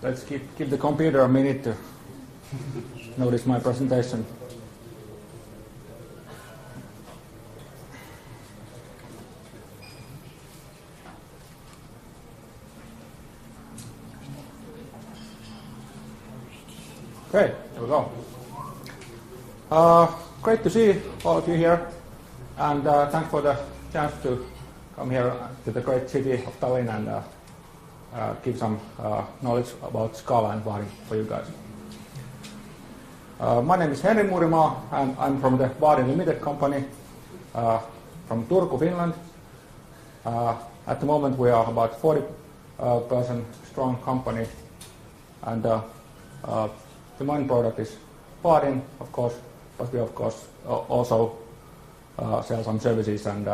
let's give the computer a minute to notice my presentation. Okay, there we go. Great to see all of you here, and thanks for the chance to come here to the great city of Tallinn and give some knowledge about Scala and Vaadin for you guys. My name is Henri Muurimaa, and I'm from the Vaadin Limited company from Turku, Finland. At the moment we are about 40-person strong company, and the main product is Vaadin, of course, but we of course also sell some services and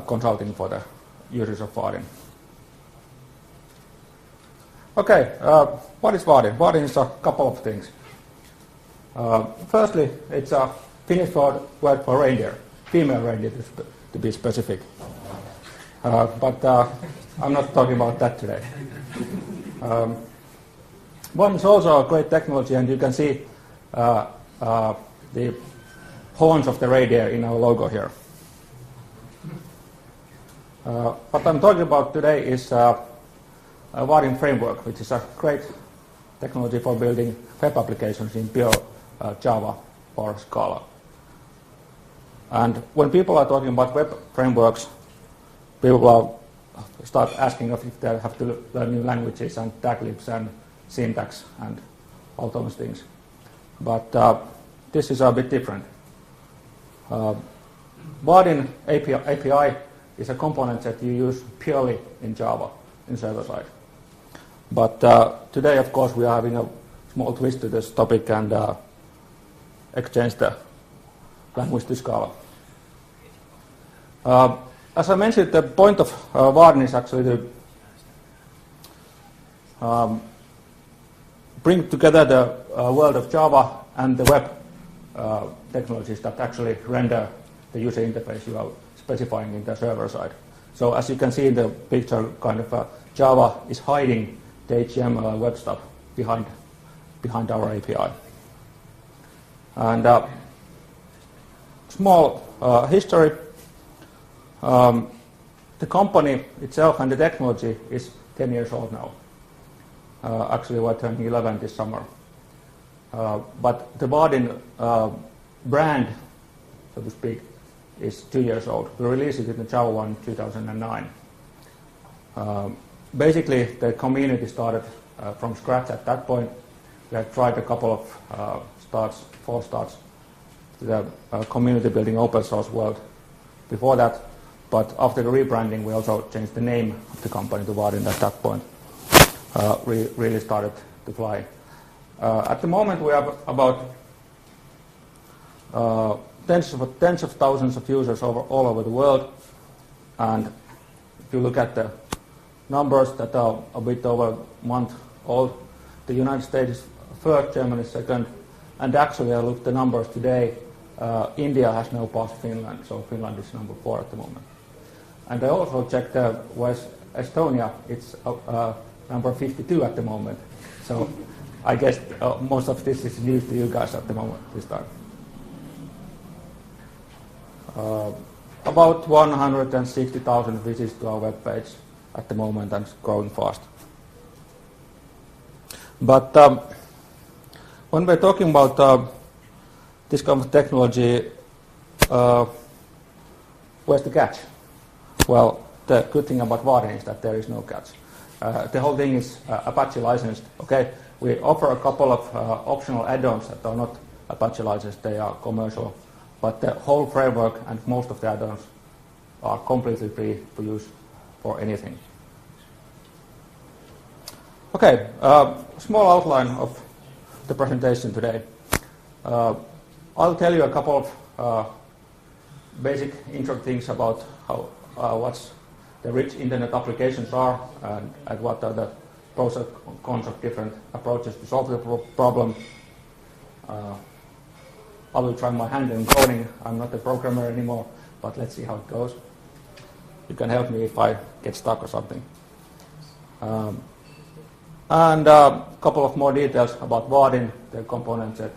consulting for the users of Vaadin. Okay, what is Vaadin? Vaadin is a couple of things. Firstly, it's a Finnish word for reindeer, female reindeer to be specific. But I'm not talking about that today. Vaadin is also a great technology, and you can see the horns of the reindeer in our logo here. What I'm talking about today is Vaadin Framework, which is a great technology for building web applications in pure Java or Scala. And when people are talking about web frameworks, people start asking if they have to learn new languages and tag libs and syntax and all those things. But this is a bit different. Vaadin API is a component that you use purely in Java in server side. But today, of course, we are having a small twist to this topic and exchange the language to Scala. As I mentioned, the point of Vaadin is actually to bring together the world of Java and the web technologies that actually render the user interface you are specifying in the server side. So as you can see in the picture, kind of Java is hiding the HTML web stuff behind our API. And small history. The company itself and the technology is 10 years old now. Actually, we're turning 11 this summer. But the Vaadin brand, so to speak, is 2 years old. We released it in the Java 1 in 2009. Basically, the community started from scratch at that point. We had tried a couple of false starts to the community building open source world before that. But after the rebranding, we also changed the name of the company to Vaadin at that point. We really started to fly. At the moment, we have about tens of thousands of users all over the world. And if you look at the numbers that are a bit over a month old, the United States is first, Germany is second, and actually I looked at the numbers today, India has now passed Finland, so Finland is number 4 at the moment. And I also checked West Estonia, it's number 52 at the moment, so I guess most of this is news to you guys at the moment this time. About 160,000 visits to our web page at the moment, and it's growing fast. But when we're talking about this kind of technology, where's the catch? Well, the good thing about Vaadin is that there is no catch. The whole thing is Apache licensed. Okay, we offer a couple of optional add-ons that are not Apache licensed; they are commercial. But the whole framework and most of the add-ons are completely free to use for anything. Okay, small outline of the presentation today. I'll tell you a couple of basic intro things about what the rich internet applications are and what are the pros and cons of different approaches to solve the problem. I will try my hand in coding. I'm not a programmer anymore, but let's see how it goes. You can help me if I get stuck or something. And a couple of more details about Vaadin, the component set,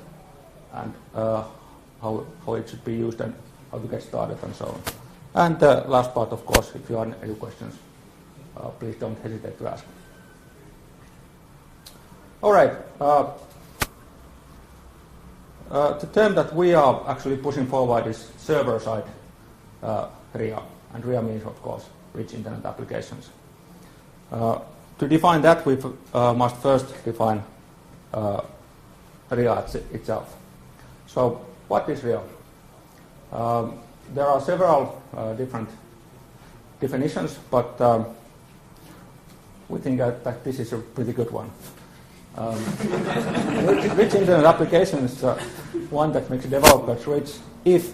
and how it should be used and how to get started and so on. And the last part, of course, if you have any questions, please don't hesitate to ask. All right. The term that we are actually pushing forward is server-side RIA, and RIA means, of course, Rich Internet Applications. To define that, we must first define RIA itself. So, what is RIA? There are several different definitions, but we think that this is a pretty good one. Rich Internet Application is one that makes developers rich if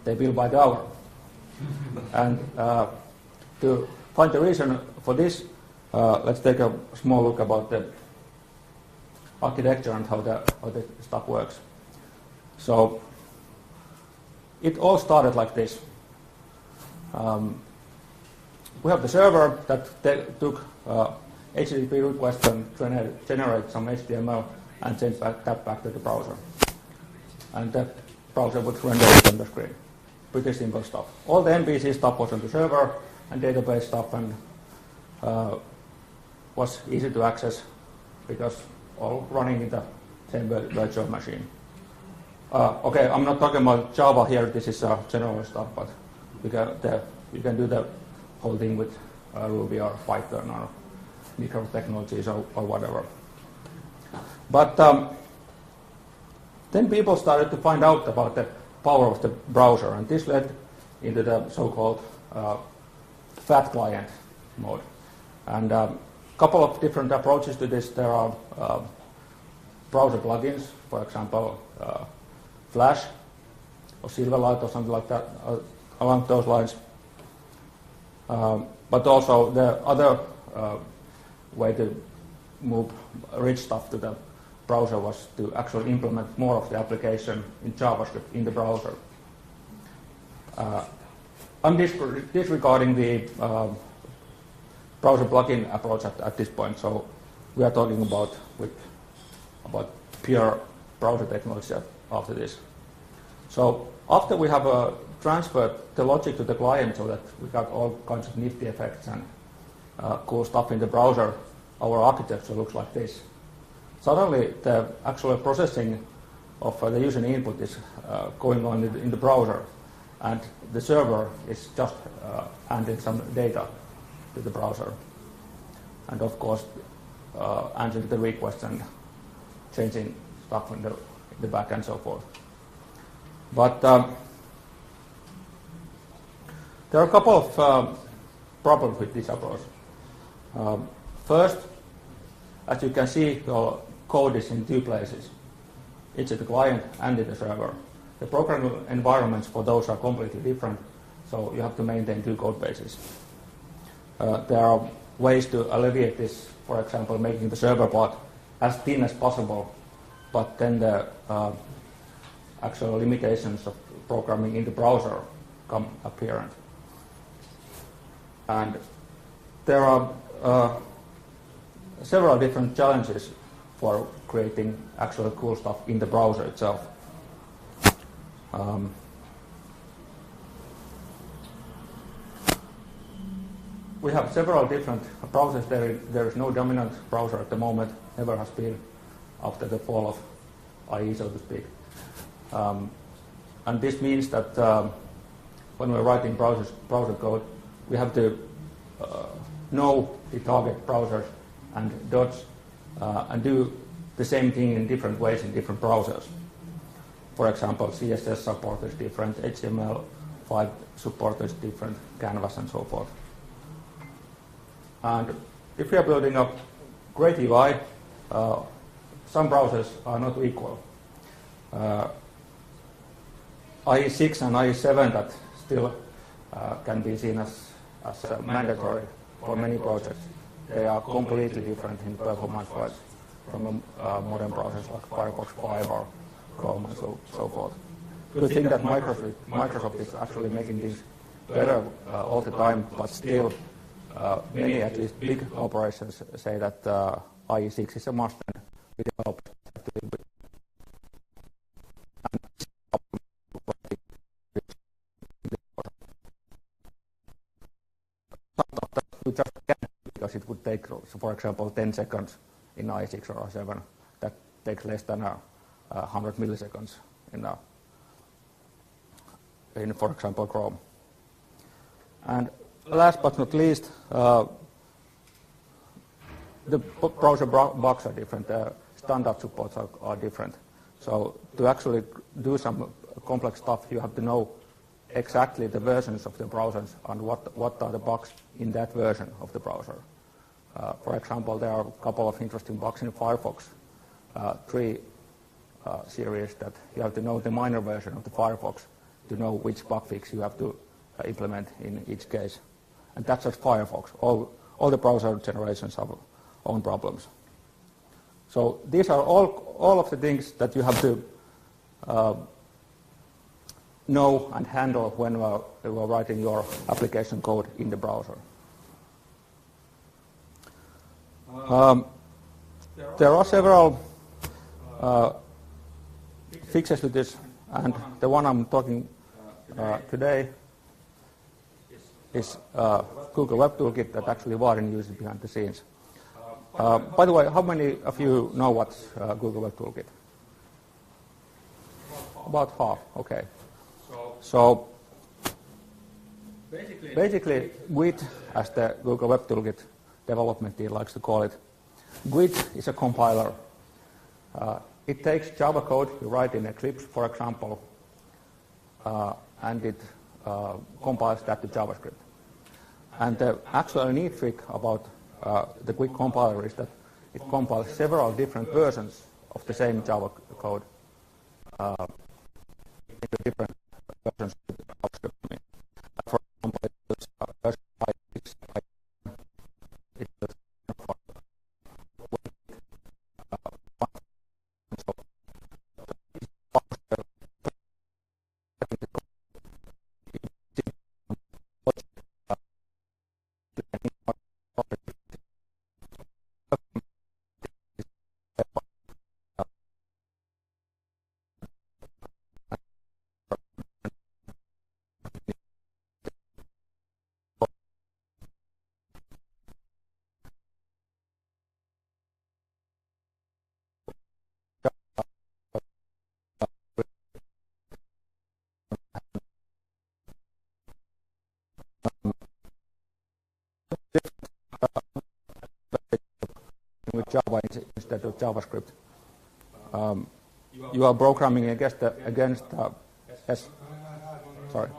they build by the hour. And to find the reason for this, let's take a small look about the architecture and how the stuff works. So it all started like this. We have the server that took HTTP request and generate some HTML and send that back to the browser. And the browser would render it on the screen. Pretty simple stuff. All the MVC stuff was on the server and database stuff, and was easy to access because all running in the same virtual machine. Okay, I'm not talking about Java here. This is general stuff, but you can do the whole thing with Ruby or Python or micro technologies or whatever. But then people started to find out about the power of the browser, and this led into the so-called fat client mode. And a couple of different approaches to this. There are browser plugins, for example, Flash or Silverlight or something like that, along those lines. But also the other way to move rich stuff to the browser was to actually implement more of the application in JavaScript in the browser. I'm disregarding the browser plugin approach at this point, so we are talking about pure browser technology after this. So after we have transferred the logic to the client so that we got all kinds of nifty effects and cool stuff in the browser, our architecture looks like this. Suddenly, the actual processing of the user input is going on in the browser, and the server is just handing some data to the browser. And of course, answering the requests and changing stuff in the back and so forth. But there are a couple of problems with this approach. First, as you can see, your code is in two places. It's at the client and in the server. The programming environments for those are completely different, so you have to maintain two code bases. There are ways to alleviate this, for example, making the server part as thin as possible, but then the actual limitations of programming in the browser come apparent. And there are several different challenges for creating actual cool stuff in the browser itself. We have several different browsers. There is no dominant browser at the moment, never has been after the fall of IE, so to speak. And this means that when we're writing browser code, we have to know the target browsers and dodge and do the same thing in different ways in different browsers. For example, CSS support is different, HTML5 support is different, Canvas and so forth. And if we are building a great UI, some browsers are not equal. IE6 and IE7 that still can be seen as mandatory for many projects. They are completely different in performance-wise from modern browsers like Firefox 5 or Chrome and so forth. We think that Microsoft is actually making things better all the time, but still many, at least big operations, say that IE6 is a must and we develop that to live with. Sometimes you just can't, because it would take, so for example, 10 seconds in IE6 or i7. That takes less than 100 milliseconds in, for example, Chrome. And last but not least, the browser bugs are different. Standard supports are different. So to actually do some complex stuff, you have to know exactly the versions of the browsers and what are the bugs in that version of the browser. For example, there are a couple of interesting bugs in Firefox 3 series that you have to know the minor version of the Firefox to know which bug fix you have to implement in each case. And that's just Firefox. All the browser generations have own problems. So these are all of the things that you have to know and handle when you are writing your application code in the browser. There are several fixes to this, and the one I'm talking today is Google Web Toolkit that actually Vaadin uses behind the scenes. By the way, how many of you know what's Google Web Toolkit? About half, okay. So basically, GWT, as the Google Web Toolkit development team likes to call it, GWT is a compiler. It takes Java code you write in Eclipse, for example, and it compiles that to JavaScript. And the actual neat trick about the GWT compiler is that it compiles several different versions of the same Java code into different versions of JavaScript. For example, it's version 5.6. With Java instead of JavaScript. You are programming against yes. Sorry. I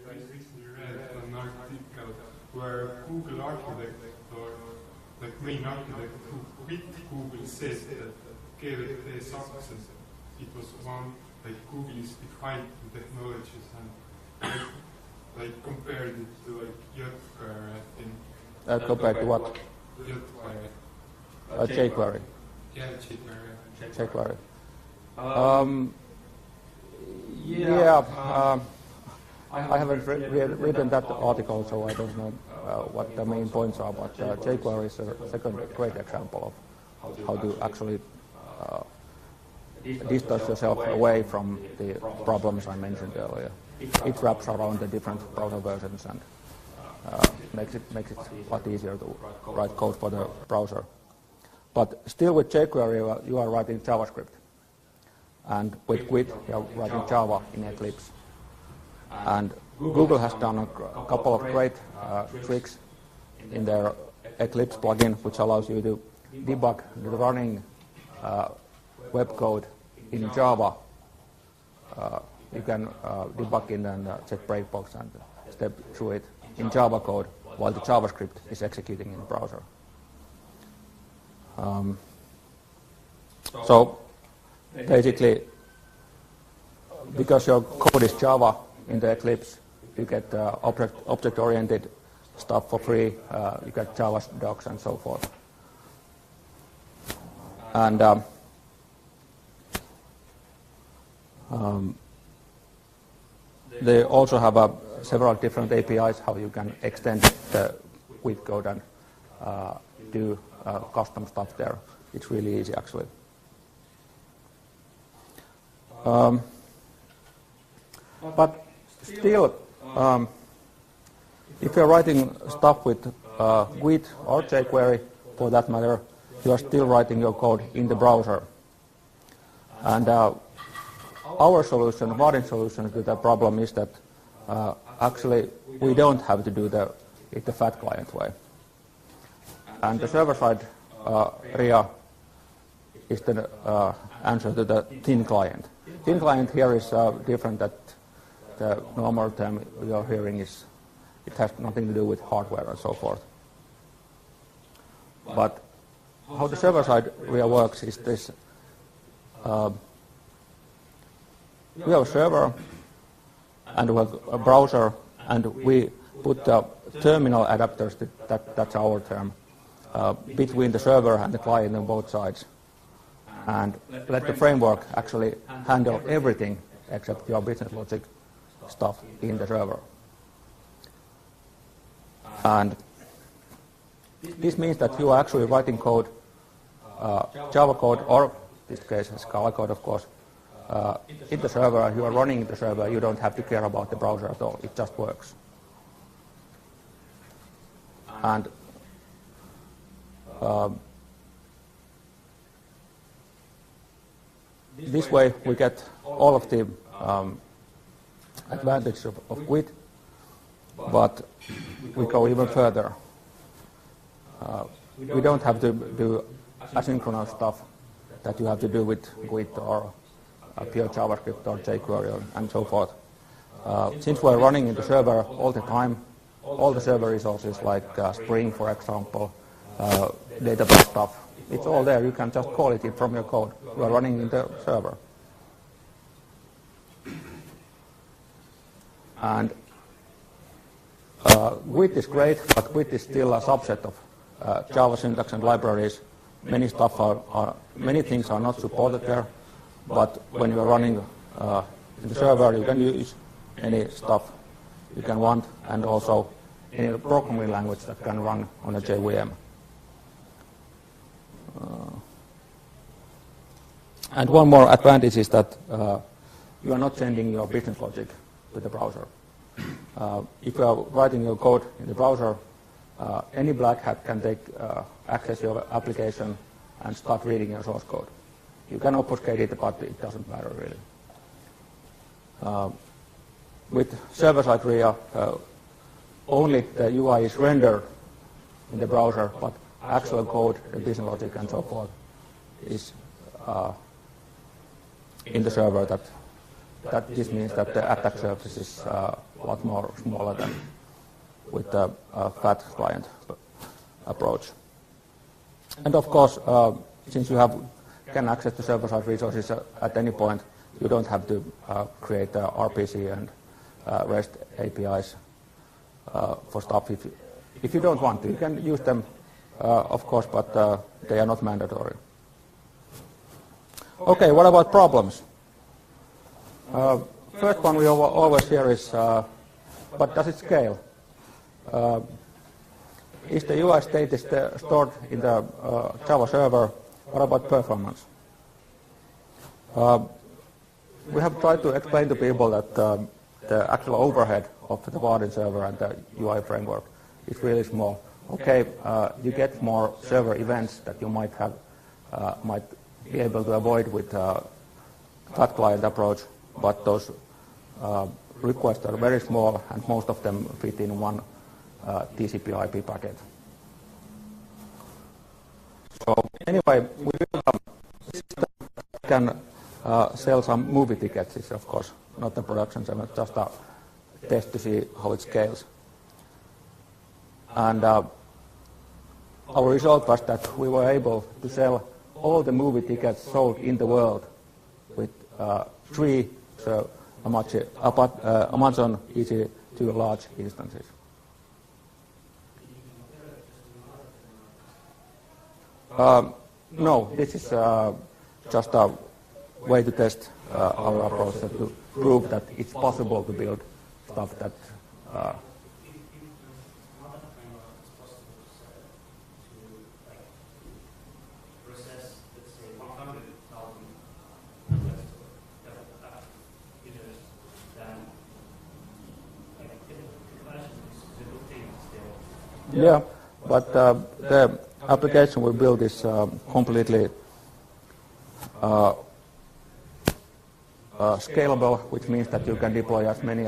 recently read an article where Google architect or the main architect who quit Google said that GWT success, it was one, like Google is behind the technologies and like compared it to like Yotware, I think. Compared to what? Yotware. jQuery. Yeah, jQuery. jQuery. I haven't written that article, so I don't know what the main points are, but jQuery is a second great example of how to actually distance yourself away from the problems I mentioned earlier. It wraps around the different browser versions and makes it a lot easier to write code for the browser. But still with jQuery, you are writing JavaScript. And with GWT, you are writing Java in Eclipse. And Google has done a couple of great tricks in their Eclipse plugin, which allows you to debug the running web code in Java. You can debug it and check breakbox and step through it in Java code while the JavaScript is executing in the browser. So basically, because your code is Java in the Eclipse, you get object-oriented stuff for free. You get Java docs and so forth. And they also have several different APIs how you can extend the Git code and do custom stuff there. It's really easy, actually. But still, if you're writing stuff with Git or jQuery, for that matter, you are still writing your code in the browser. And our solution, Vaadin solution to that problem is that actually we don't have to do it the fat client way. And the server-side RIA is the answer to the thin client. Thin client here is different. That the normal term we are hearing is it has nothing to do with hardware and so forth. But how the server-side RIA works is this. We have a server and we have a browser, and we put terminal adapters, that's our term, between the server and the client on both sides, and let the framework actually handle everything except your business logic stuff in the server. And this means that you are actually writing code, Java code, or in this case Scala code, of course, in the server. You are running the server. You don't have to care about the browser at all. It just works. And this way we get all of the advantages of Git, but we go even further. We don't have to do asynchronous stuff that you have to do with Git or pure JavaScript or jQuery and so forth. Since we're running in the server all the time, all the server resources like Spring, for example, database stuff, it's all there. You can just call it from your code. You are running in the server. And Git is great, but Git is still a subset of Java syntax and libraries. Many things are not supported there. But when you are running in the server, you can use any stuff you can want, and also any programming language that can run on a JVM. And one more advantage is that you are not sending your business logic to the browser. If you are writing your code in the browser, any black hat can access your application and start reading your source code. You can obfuscate it, but it doesn't matter really. With server-side RIA, only the UI is rendered in the browser, but actual code, the business logic and so forth, is in the server. This means that the attack surface is a lot more smaller than with the fat client approach. And of course, since you can access the server-side resources at any point, you don't have to create RPC and REST APIs for stuff if you don't want to. You can use them, of course, but they are not mandatory. Okay, what about problems? First one we always hear is, but does it scale? Is the UI state stored in the Java server? What about performance? We have tried to explain to people that the actual overhead of the Vaadin server and the UI framework is really small. Okay, you get more server events that you might be able to avoid with fat client approach, but those requests are very small, and most of them fit in one TCP/IP packet. So anyway, we can sell some movie tickets. It's of course not a production, so it's just a test to see how it scales. And our result was that we were able to sell all the movie tickets sold in the world with 3 Amazon EC2 large instances. No, this is just a way to test our approach, to prove that it's possible to build stuff that Yeah, but the application we build is completely scalable, which means that you can deploy as many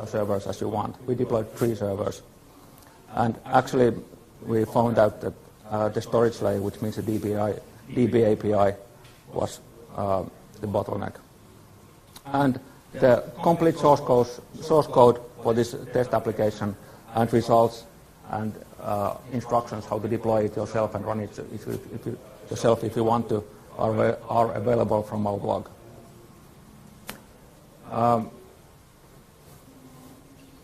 servers as you want. We deployed 3 servers. And actually, we found out that the storage layer, which means the DB API, was the bottleneck. And the complete source code for this test application and results and instructions how to deploy it yourself and run it yourself if you want to are available from our blog.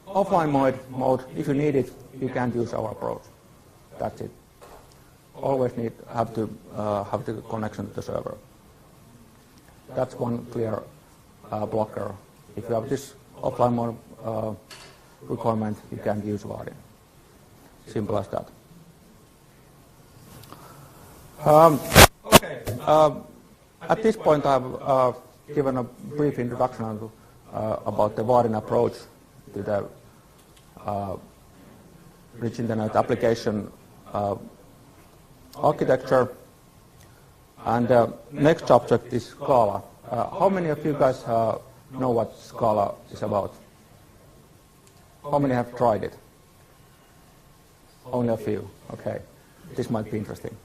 Offline mode, if you need it, you can't use our approach. That's it. Always have to have the connection to the server. That's one clear blocker. If you have this offline mode requirement, you can't use Vaadin. Simple as that. Okay. At this point, I've given a brief introduction about the Vaadin approach to the rich internet application architecture. And the next subject is Scala. How many of you guys know what Scala is about? How many have tried it? Only a few. Okay. This might be interesting.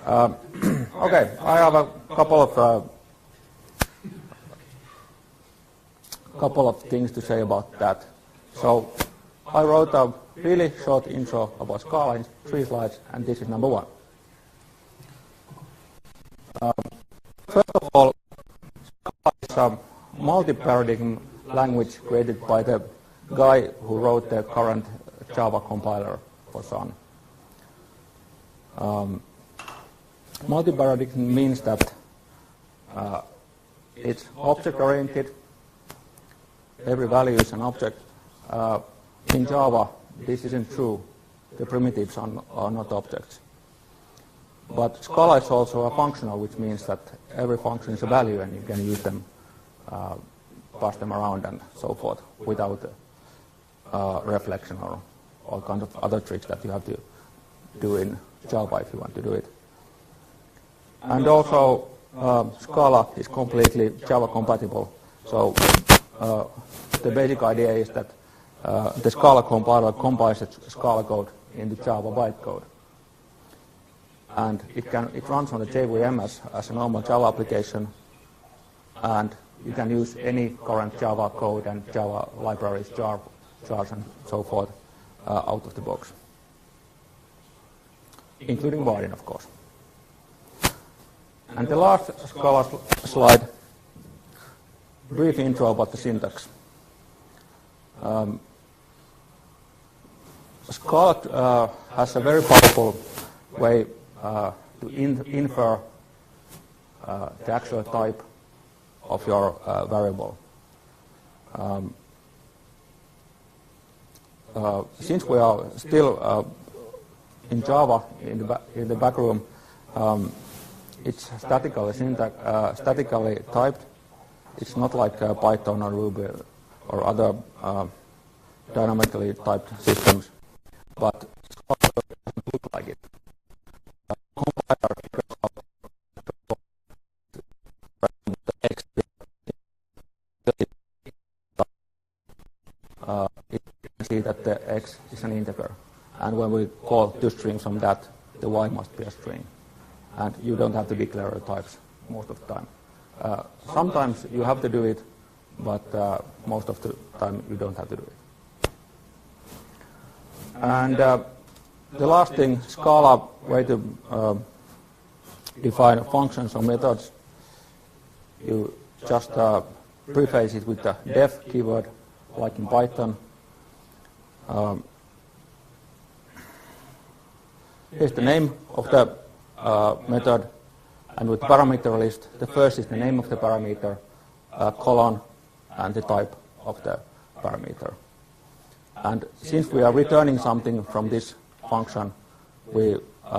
Okay, I have a couple of things to say about that. So I wrote a really short intro about Scala in 3 slides, and this is number 1. First of all, Scala is a multi-paradigm language created by the guy who wrote the current Java compiler for Sun. Multi-paradigm means that it's object-oriented. Every value is an object. In Java, this isn't true. The primitives are not objects. But Scala is also a functional, which means that every function is a value and you can use them, pass them around and so forth without reflection or all kinds of other tricks that you have to do in Java if you want to do it. And also, Scala is completely Java compatible. So the basic idea is that the Scala compiler compiles the Scala code into Java bytecode. And it runs on the JVM as a normal Java application, and you can use any current Java code and Java libraries, jars and so forth out of the box, including Vaadin, of course. And the last Scala slide, brief intro about the syntax. Scala has a very powerful way to infer the actual type of your variable. Since we are still in Java in the back room, it's statically typed. It's not like Python or Ruby or other dynamically typed systems, but Scala doesn't look like it. Compiler figures out the X. You can see that the X is an integer, and when we call toString from that, the Y must be a string, and you don't have to declare the types most of the time. Sometimes you have to do it, but most of the time you don't have to do it. And the last thing, Scala way to define functions or methods, you just preface it with the def keyword, like in Python. Here's the name of the method, and with parameter list, the first is the name of the parameter, colon, and the type of the parameter. And since we are returning something from this function, we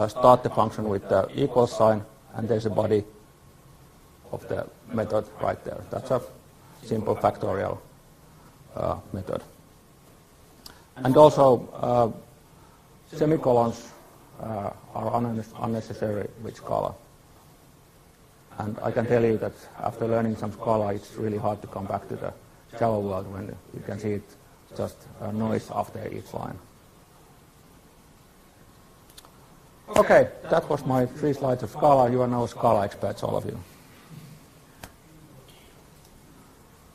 start the function with the equal sign, and there's a body of the method right there. That's a simple factorial method. And also, semicolons are unnecessary with Scala. And I can tell you that after learning some Scala, it's really hard to come back to the Java world when you can see it just noise after each line. Okay, that was my 3 slides of Scala. You are now Scala experts, all of you.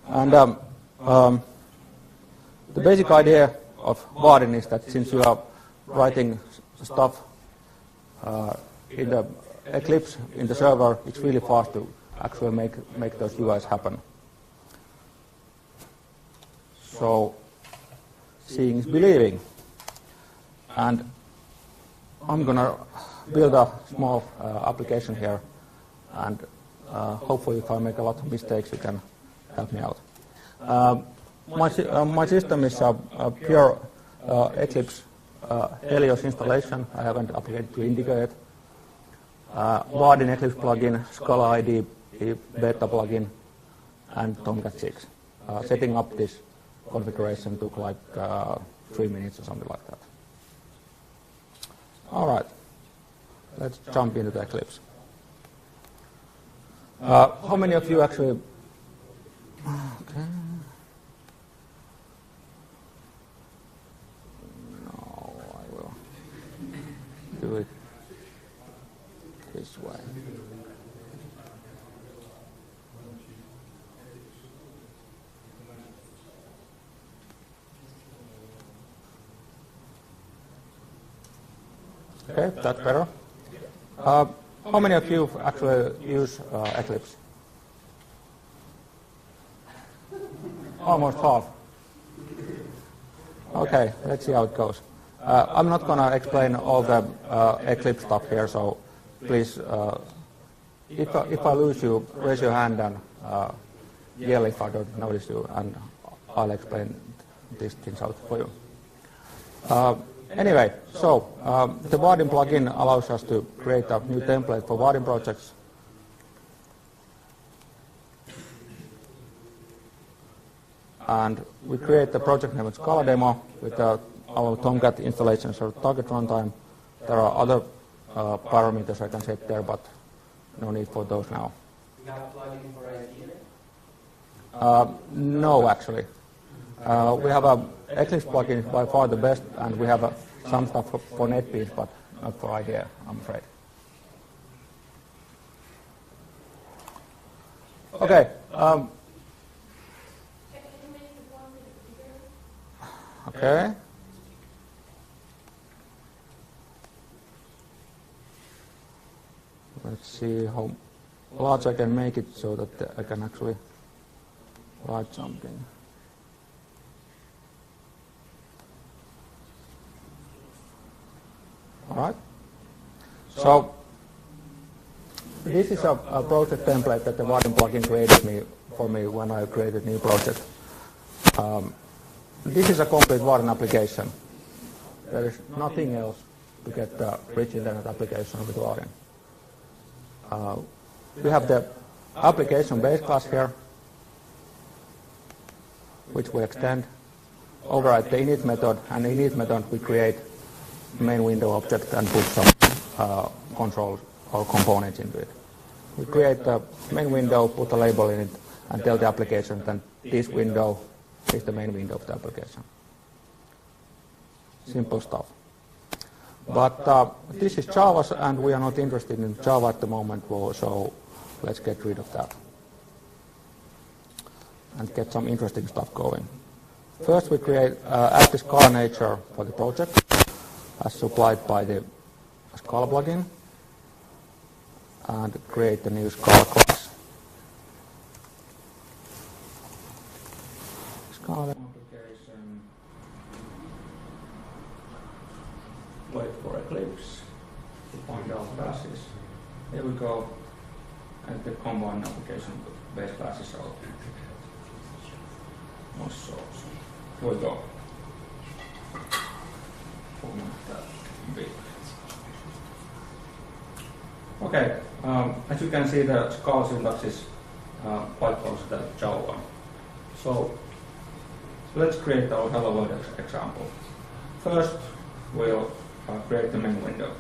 And the basic idea of Vaadin is that since you are writing stuff in the Eclipse, in the server, it's really fast to actually make those UIs happen. So, seeing is believing. And I'm going to build a small application here, and hopefully if I make a lot of mistakes, you can help me out. My system is a pure Eclipse Helios installation. I haven't upgraded to Indigo yet. Vaadin Eclipse plugin, Scala ID beta plugin, and Tomcat 6. Setting up this configuration took like 3 minutes or something like that. All right, let's jump into the Eclipse. How many of you actually... Okay. No, I will do it this way. Okay, that's better. How many of you actually use Eclipse? Almost half. Okay, let's see how it goes. I'm not going to explain all the Eclipse stuff here, so please, if I lose you, raise your hand and yell if I don't notice you, and I'll explain these things out for you. Anyway, so the Vaadin plugin allows us to create a new template for Vaadin projects. And we create the project name with Scala demo with our Tomcat installation sort of target runtime. There are other parameters I can set there, but no need for those now. You have a plugin for IDEA? No, actually. We have a Eclipse plugin by far the best, and we have some stuff for NetBeans, but not for IDEA, I'm afraid. Okay. Okay. Let's see how large I can make it so that I can actually write something. All right. So this is a project template that the Vaadin plugin created for me when I created a new project. This is a complete Vaadin application. There is nothing else to get the rich internet application with Vaadin. We have the application base class here, which we extend, override the init method, and in init method we create main window object and put some controls or components into it. We create the main window, put a label in it, and tell the application that this window is the main window of the application. Simple stuff. But this is Java, and we are not interested in Java at the moment, so let's get rid of that and get some interesting stuff going. First, we create add the Scala nature for the project as supplied by the Scala plugin, and create the new Scala class. Scala application. Wait for Eclipse to find out classes. Here we go, and the combined application base classes are also. Here we go. Format that big. Okay, as you can see, the Scala syntax is quite close to the Java one. So let's create our hello world example. First, we'll create the main window.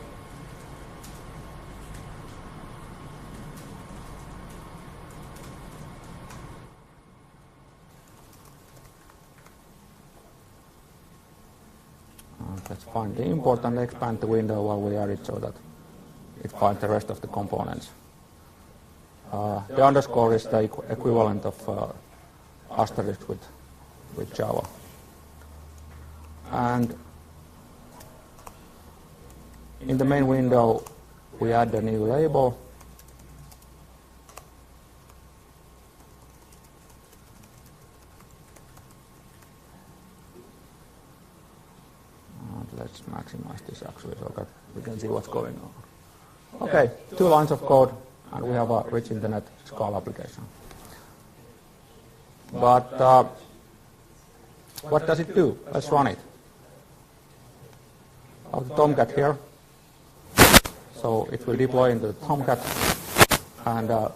Let's find the import and expand the window while we are it so that it finds the rest of the components. The underscore is the equivalent of asterisk with Java. And in the main window, we add a new label. And let's maximize this actually so that we can see what's going on. Okay, 2 lines of code, and we have a rich internet Scala application. But what does it do? Let's run it. I have the Tomcat here. So it will deploy into the Tomcat and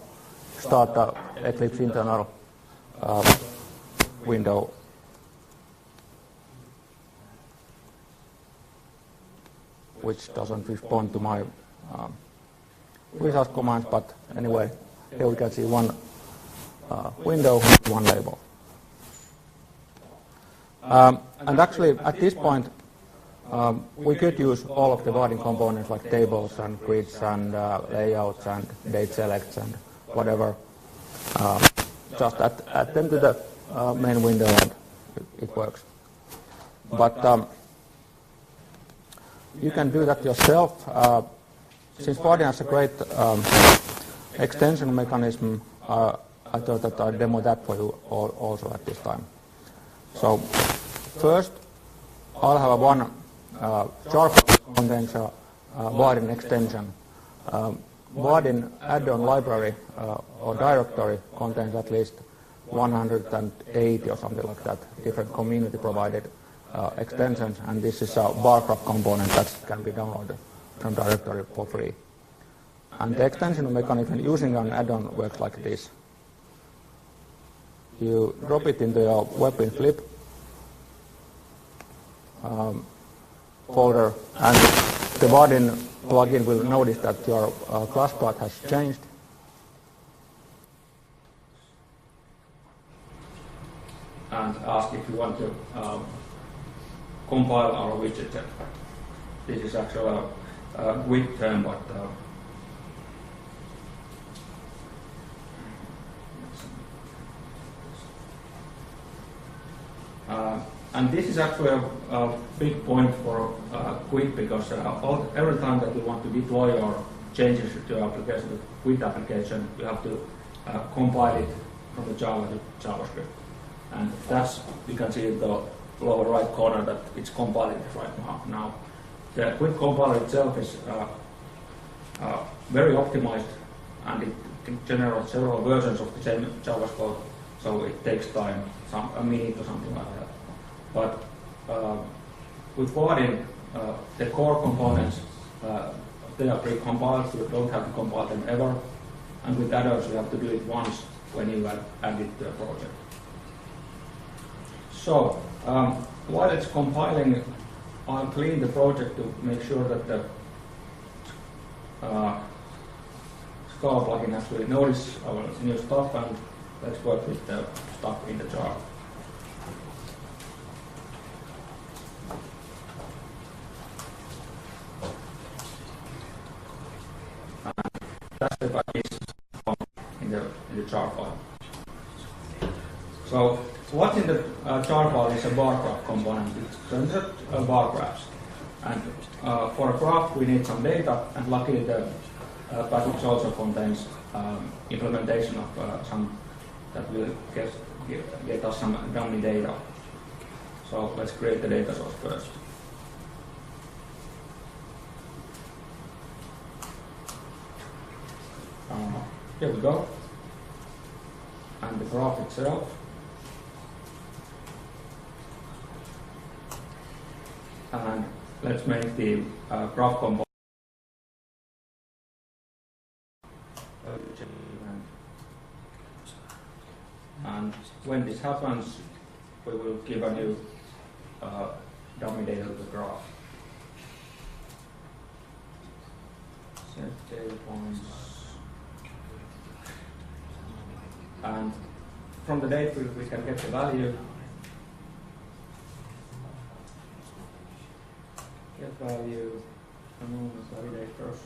start the Eclipse internal window. Which doesn't respond to my wizard commands, but anyway, here we can see one window, one label. And actually, at this point, we could use all of the Vaadin components like tables and grids and layouts and date selects and whatever. Just add them to the main window and it works. But you can do that yourself. Since Vaadin has a great extension mechanism, I thought that I'd demo that for you also at this time. So first, I'll have one jar contains a Vaadin extension. Vaadin add-on library or directory contains at least 180 or something like that, different community-provided extensions, and this is a bar graph component that can be downloaded from directory for free. And the extension mechanism using an add-on works like this. You drop it into your Webwin Flip folder, and the Vaadin plugin will notice that your class path has changed. And ask if you want to compile our widget. This is actually a quick term, but and this is actually a big point for Qt, because every time that you want to deploy your changes to your application, the Qt application, you have to compile it from the Java to JavaScript. And that's, you can see in the lower right corner that it's compiling it right now. The Qt compiler itself is very optimized, and it generates several versions of the same Java code, so it takes time, a minute or something like that. But with Vaadin, the core components, they are pre-compiled, you don't have to compile them ever. And with add-ons, you have to do it once when you add it to a project. So, while it's compiling, I'll clean the project to make sure that the Scala plugin actually notices our new stuff, and let's work with the stuff in the jar. That's the package in the jar file. So what's in the jar file is a bar graph component. It turns out bar graphs. And for a graph, we need some data, and luckily the package also contains implementation of some that will get us some dummy data. So let's create the data source first. Here we go. And the graph itself. And let's make the graph component. And when this happens, we will give a new dummy data to the graph. Set data points. And from the date field we can get the value. Get value, anonymous validators.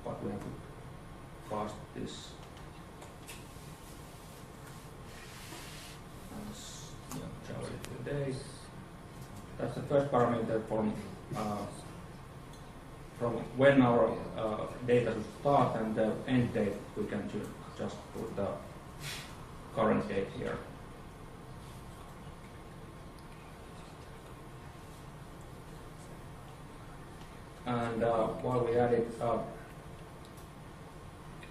But we have to pass this as Java today. That's the first parameter from when our data should start, and the end date we can just put the current date here. And while we added,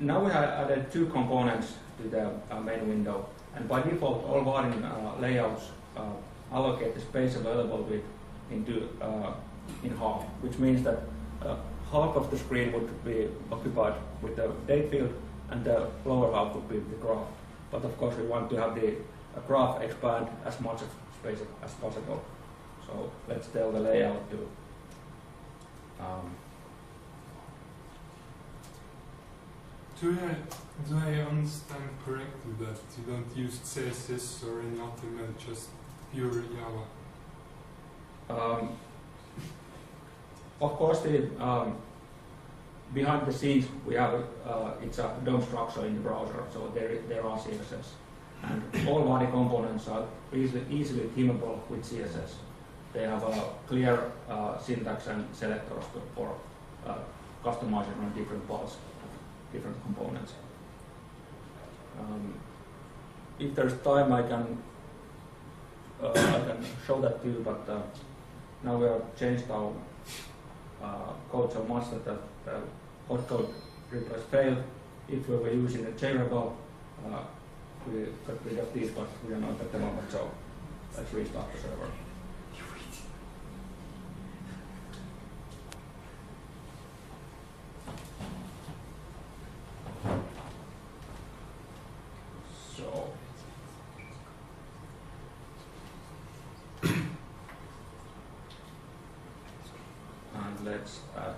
now we have added two components to the main window, and by default all Vaadin layouts allocate the space available in half, which means that half of the screen would be occupied with the date field and the lower half would be the graph. But of course we want to have the graph expand as much of space as possible. So let's tell the layout to do I understand correctly that you don't use CSS or any HTML, just pure Java? Of course, behind the scenes we have it's a DOM structure in the browser, so there are CSS, and all Vaadin components are easily themable with CSS. They have a clear syntax and selectors for customizing on different parts, different components. If there's time, I can show that to you, but now we have changed our code so much that the hot code replace failed. If we were using a JRebel, we got rid of these, but we are not at the moment, so let's restart the server. So and let's add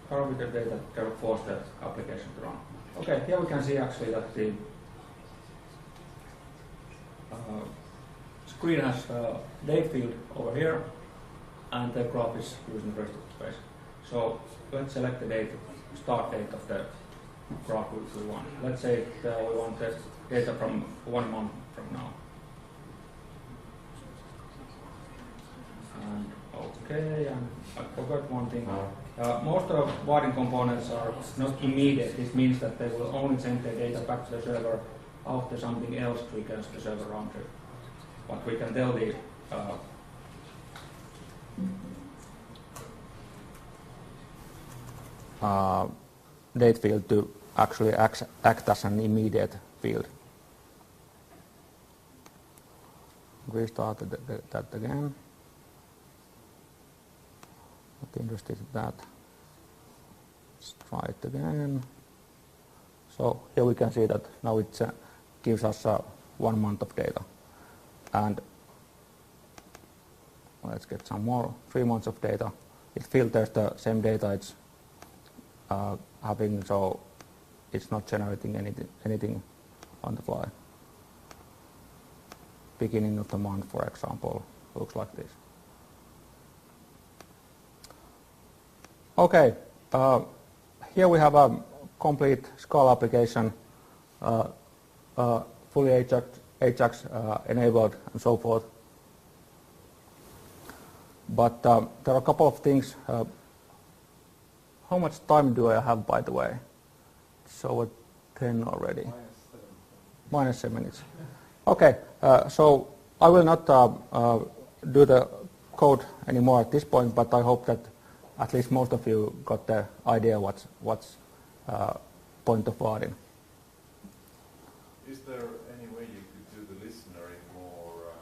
parameter data to force the application to run. Okay, here we can see actually that the screen has a date field over here, and the graph is using the rest of the space. So let's select the date, start date of the graph we want. Let's say we want the data from 1 month from now. And okay, and I forgot one thing. Most of Vaadin components are not immediate. This means that they will only send the data back to the server after something else triggers the server round trip. But we can tell the date field to actually act as an immediate field. Restart that again. Not interested in that. Let's try it again. So here we can see that now it gives us 1 month of data. And let's get some more, 3 months of data. It filters the same data it's having, so it's not generating anything on the fly. Beginning of the month, for example, looks like this. Okay, here we have a complete Scala application, fully Ajax enabled and so forth. But there are a couple of things. How much time do I have, by the way? It's over 10 already. -7 minutes. Okay, so I will not do the code anymore at this point, but I hope that at least most of you got the idea what's point of Vaadin. Is there any way you could do the listener in more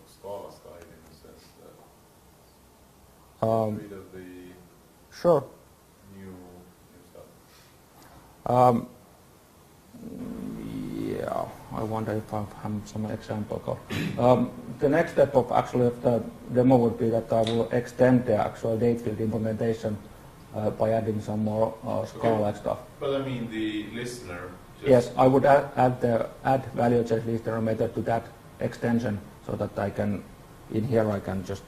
Scala style, in the sense that rid of the sure. new stuff? Yeah, I wonder if I have some example code. The next step of actually of the demo would be that I will extend the actual date field implementation by adding some more Scala-like stuff. But I mean the listener. Yes, I would add the add value change listener method to that extension so that I can, in here I can just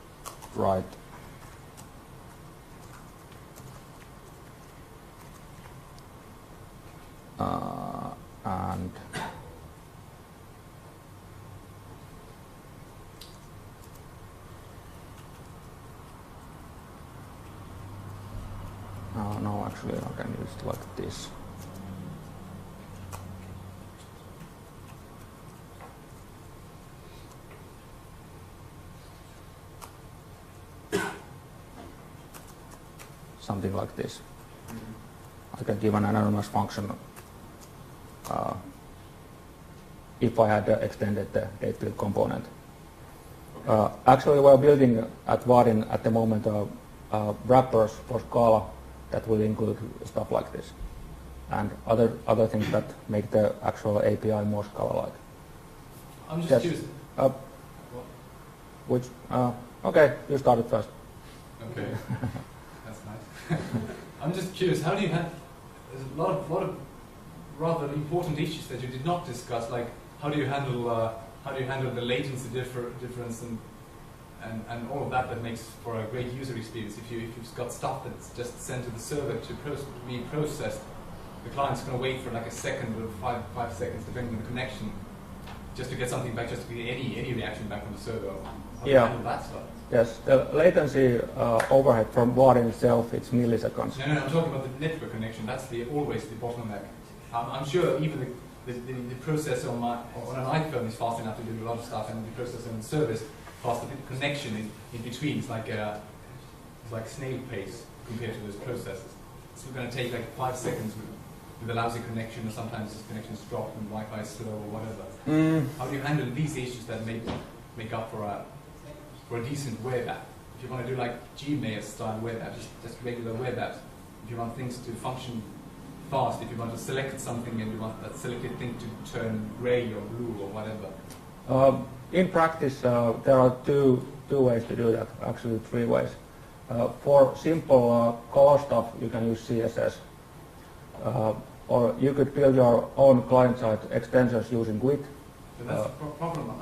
write and no, actually I can use it like this. Something like this. I can give an anonymous function if I had extended the date field component. Actually, we're building at Vaadin at the moment wrappers for Scala that will include stuff like this and other things that make the actual API more Scala-like. I'm just Yes. curious. Which okay, you started first. Okay, that's nice. I'm just curious. How do you have? There's a lot of rather important issues that you did not discuss. Like how do you handle the latency difference and all of that makes for a great user experience. If you've got stuff that's just sent to the server to be processed, the client's going to wait for like a second or 5 seconds depending on the connection, just to get something back, just to get any reaction back from the server. How do you handle that stuff? Yes, the latency overhead from Vaadin itself, it's milliseconds. No, I'm talking about the network connection. That's always the bottleneck. I'm sure even the processor on an iPhone is fast enough to do a lot of stuff, and the processor on the server is fast. The connection in between is like snail pace compared to those processors. It's going to take like 5 seconds with a lousy connection, or sometimes this connection's dropped and Wi-Fi is slow or whatever. How do you handle these issues that make up for a decent web app? If you want to do like Gmail style web apps, just regular web apps. If you want things to function fast, if you want to select something and you want that selected thing to turn gray or blue or whatever. In practice, there are two ways to do that, actually 3 ways. For simple color stuff, you can use CSS. Or you could build your own client-side extensions using Git. But that's a problem.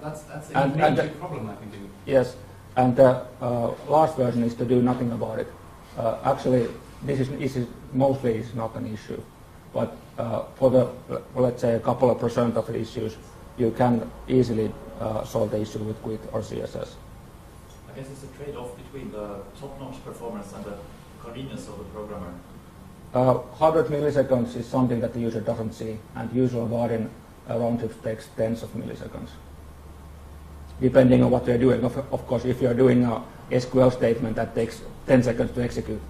That's and a major the- problem, I think. Yes, and the last version is to do nothing about it. Actually, this is mostly is not an issue, but for the let's say a couple of % of the issues, you can easily solve the issue with Git or CSS. I guess it's a trade-off between the top-notch performance and the convenience of the programmer. 100 milliseconds is something that the user doesn't see, and usually Vaadin round trip takes tens of milliseconds, depending on what you're doing. Of course, if you're doing a SQL statement that takes 10 seconds to execute,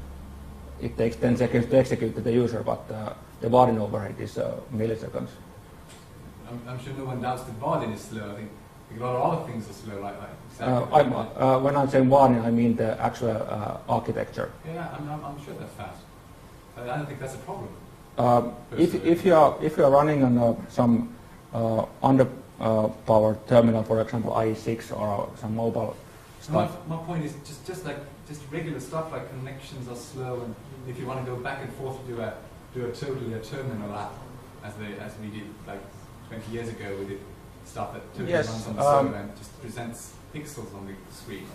it takes 10 seconds to execute to the user, but the Vaadin overhead is milliseconds. I'm sure no one doubts that Vaadin is slow. I think a lot of other things are slow, like exactly. When I'm saying Vaadin, I mean the actual architecture. Yeah, I'm sure that's fast. I don't think that's a problem. If you're running on some underpowered terminal, for example IE6 or some mobile stuff. My point is just regular stuff like connections are slow, and if you want to go back and forth to do a terminal app, as we did like 20 years ago, we did stuff that totally Yes, runs on the server and just presents pixels on the screen.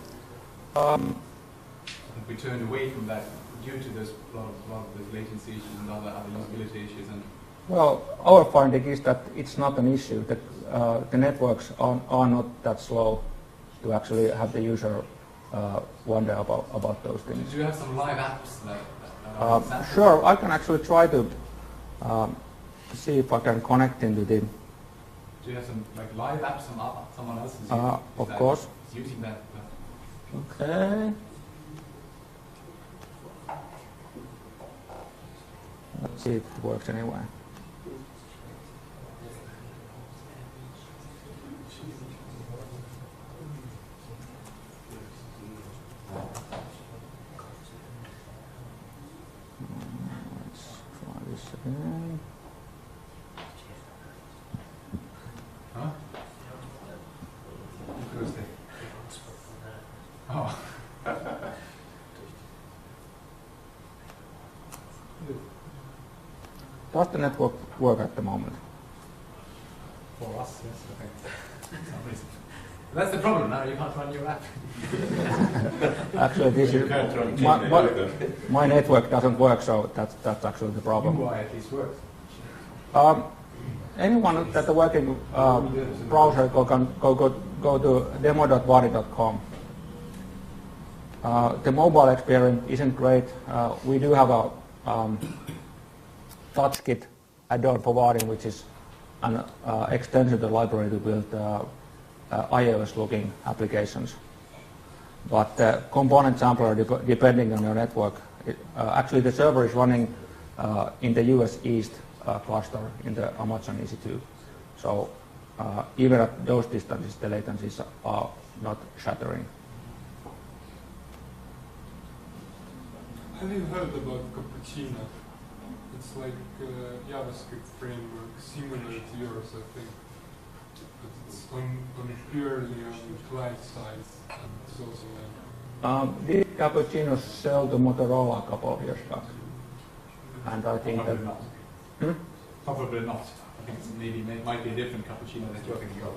I think we turned away from that due to those lot of those latency issues and other usability issues. And Well, our finding is that it's not an issue. That the networks are not that slow to actually have the user wonder about those things. do you have some live apps that are examples? Sure, I can actually try to see if I can connect into the. Do you have some like live apps someone else is Of course. using that? Okay. Let's see if it works anyway. Let's try this again. Does the network work at the moment? For us, yes, I think. For some reason. That's the problem now, you can't run your app. Actually, this You is can't run my, Gmail my, either. my network doesn't work, so that's actually the problem. UI at least works. Anyone that are working browser go to demo.wadi.com. The mobile experience isn't great. We do have a TouchKit add-on for Wadi, which is an extension to the library to build iOS-looking applications. But the component sampler, depending on your network, actually the server is running in the US East cluster in the Amazon EC2. So even at those distances, the latencies are not shattering. Have you heard about Cappuccino? It's like a JavaScript framework similar to yours, I think. But it's on purely on client side, and it's also Did Cappuccino sell to Motorola a couple of years back? And I think Probably that not. Hmm? Probably not. I think it might be a different cappuccino that you're thinking of.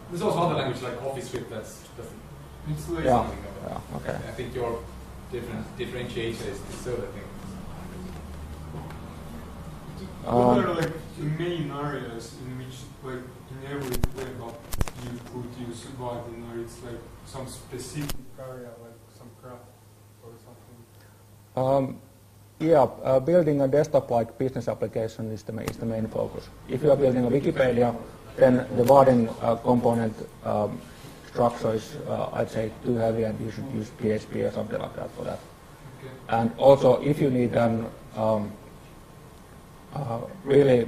There's also other language like CoffeeScript that's it's like yeah, something of it. yeah, okay. I think your differentiator is the server thing. what are like the main areas in which like in every web app you could use Vaadin, or it's like some specific area like some graph or something? Building a desktop-like business application is the main focus. If you are building a Wikipedia, then the Vaadin component structure is, I'd say, too heavy, and you should use PHP or something like that for that. Okay. And also, if you need an really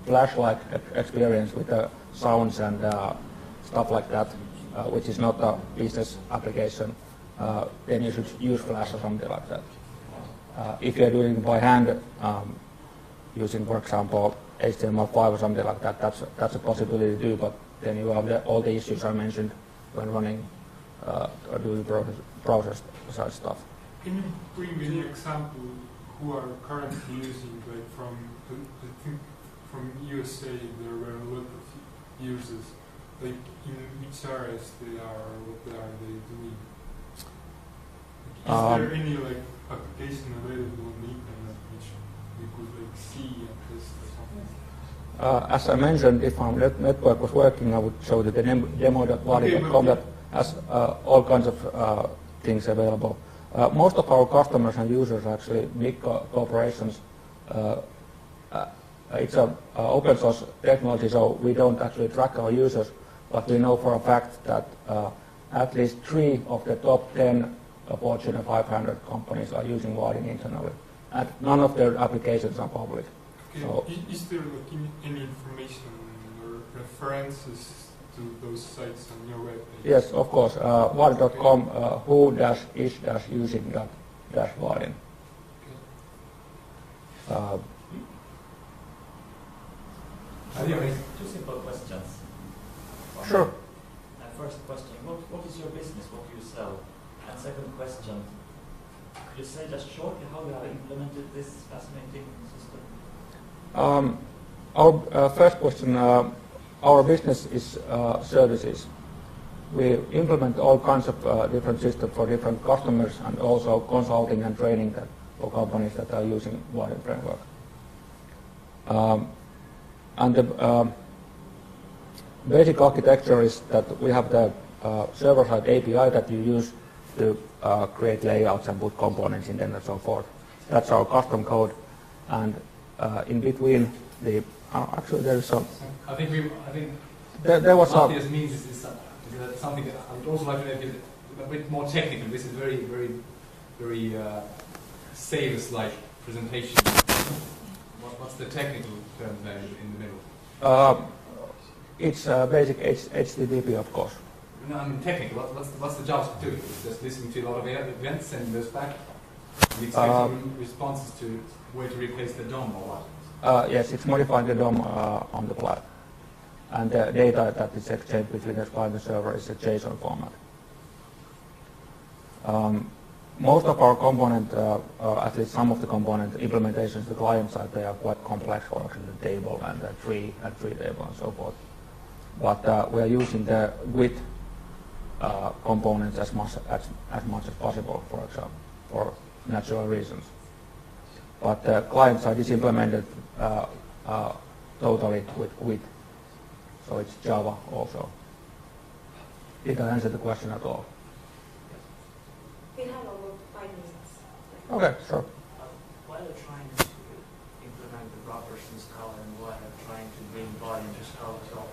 Flash-like experience with the sounds and stuff like that, which is not a business application, then you should use Flash or something like that. If you're doing by hand, using, for example, HTML5 or something like that, that's a possibility to do, but then you have all the issues I mentioned when running or doing browser side stuff. Can you bring me an example who are currently using, like from, I think from USA there were a lot of users, like in which areas they are or what are they doing? Is there any like application available on the internet which we could like see and test or something? As I mentioned, if our network was working, I would show the demo.wadi.com that has all kinds of things available. Most of our customers and users are actually big corporations. It's an open source technology, so we don't actually track our users, but we know for a fact that at least 3 of the top 10 Fortune 500 companies are using Vaadin internally, and none of their applications are public. Okay. So, Is there like any information or references to those sites on your webpage? yes, of course. Vaadin.com, who-is-using-Vaadin. Two simple questions. Sure. First question, what is your business? What do you sell? And second question, could you say just shortly how you have implemented this fascinating system? Our first question, our business is services. We implement all kinds of different systems for different customers, and also consulting and training for companies that are using Vaadin framework. And the basic architecture is that we have the server-side API that you use to create layouts and put components in them and so forth. That's our custom code, and in between the actually there is some. I think There was some. Matthias means is something that I would also like to make it a bit more technical. This is very sales-like presentation. What's the technical term there in the middle? It's basic HTTP, of course. No, I mean technical. What's the JavaScript doing? It's just listening to a lot of events, sending those back, and expecting responses to where to replace the DOM or what? Yes, it's modifying the DOM on the cloud, and the data that is exchanged between the client and server is a JSON format. most of our component, at least some of the component implementations, the client side, they are quite complex. For example, the table and the tree table and so forth. But we are using the with components as much as possible, for example, for natural reasons. But the client side is implemented totally with, so it's Java also. Did I answer the question at all? We have about 5 minutes. Okay, sure. While you're trying to implement the wrappers in Scala and while you're trying to bring Vaadin into Scala as well.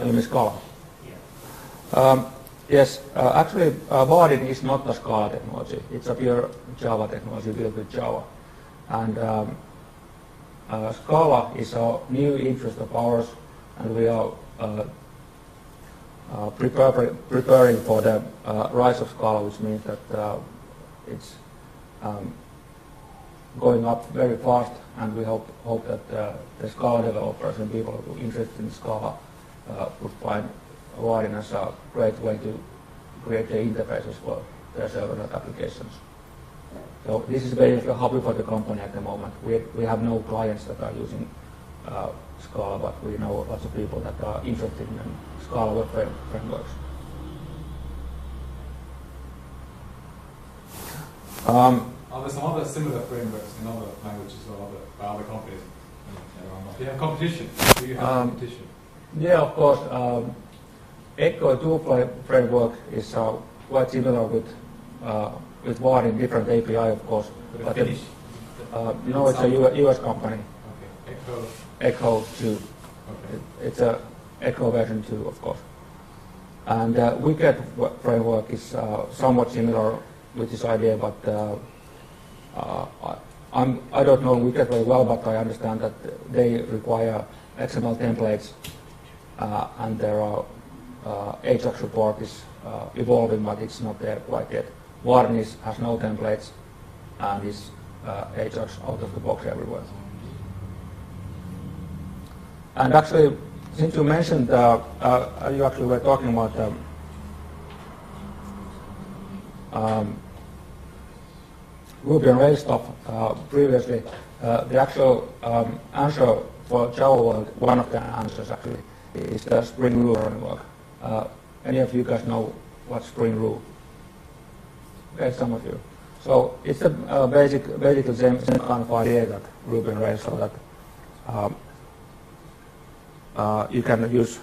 You mean Scala? Yeah. Yes, actually Vaadin is not a Scala technology. It's a pure Java technology built with Java. And Scala is a new interest of ours, and we are preparing for the rise of Scala, which means that it's going up very fast, and we hope that the Scala developers and people who are interested in Scala would find Vaadin as a great way to create the interfaces for their server-side applications. So this is basically a hobby for the company at the moment. We have no clients that are using Scala, but we know lots of people that are interested in Scala web frameworks. Are there some other similar frameworks in other languages or other companies? Do you have competition? Do you have competition? Yeah, of course. Echo 2 framework is quite similar with Vaadin, different API, of course. But Finnish? No, it's a US company. Okay. Echo 2. Okay. It's a Echo version 2, of course. And Wicked framework is somewhat similar with this idea, but I don't know Wicked very well, but I understand that they require XML templates, and there are Ajax support is evolving, but it's not there quite yet. Vaadin has no templates and is Ajax out of the box everywhere. And actually, since you mentioned, you actually were talking about Ruby on Rails stuff previously. The actual answer for Java world, one of the answers actually, is the Spring Rule framework. Any of you guys know what Spring Rule? Okay, some of you. So it's a basically the same kind of idea that Ruby on Rails, so that you can use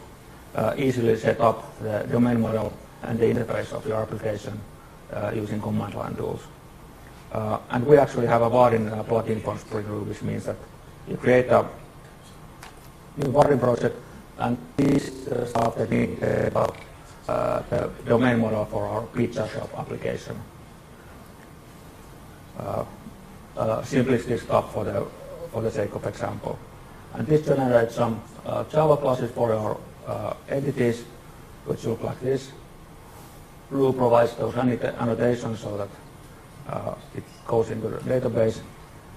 easily set up the domain model and the interface of your application using command line tools. And we actually have a Vaadin plugin for Spring Rule, which means that you create a new Vaadin project, and this stuff that needs the domain model for our pizza shop application. Simplistic stuff for the sake of example. And this generates some Java classes for your entities, which look like this. Rule provides those annotations so that it goes into the database,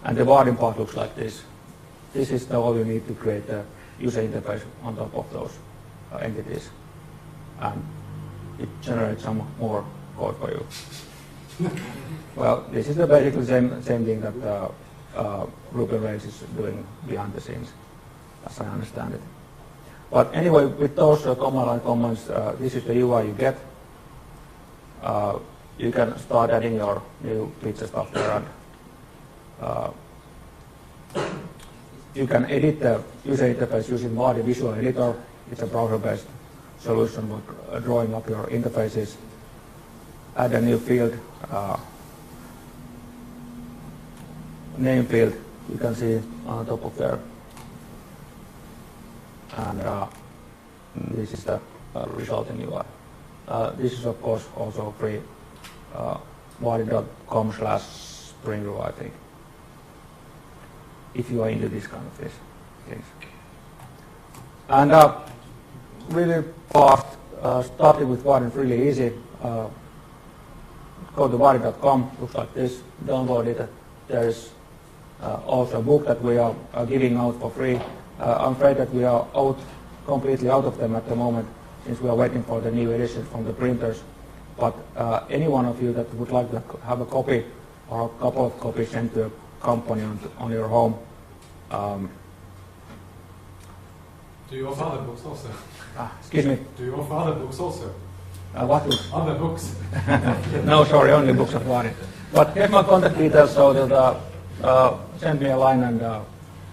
and the Vaadin part looks like this. This is all you need to create the user interface on top of those entities, and it generates some more code for you. Well, this is basically the same thing that Ruby on Rails is doing behind the scenes, as I understand it. But anyway, with those command line commands, this is the UI you get. You can start adding your new pizza stuff there, and you can edit the user interface using Vaadin Visual Editor. It's a browser-based solution for drawing up your interfaces. Add a new field, name field, you can see on top of there. And this is the resulting UI. This is, of course, also free. Vaadin.com/springrule, I think, if you are into this kind of things. And really fast, starting with Vaadin really easy. Go to vaadin.com, looks like this, download it. There is also a book that we are giving out for free. I'm afraid that we are completely out of them at the moment, since we are waiting for the new editions from the printers. but any one of you that would like to have a copy or a couple of copies sent to a company on your home. Do you offer other books also? Excuse me, Do you offer other books also? what books? Other books? No, sorry, only books of Vaari. But here's my contact details, so that send me a line and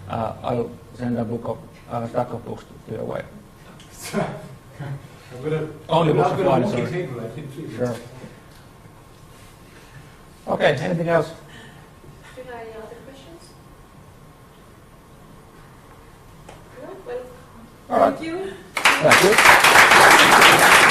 I'll send a stack of books to your way. Only books of Vaari, sorry. Sure. Okay, anything else? Do you have any other questions? No? Well, All right. thank you. Thank you.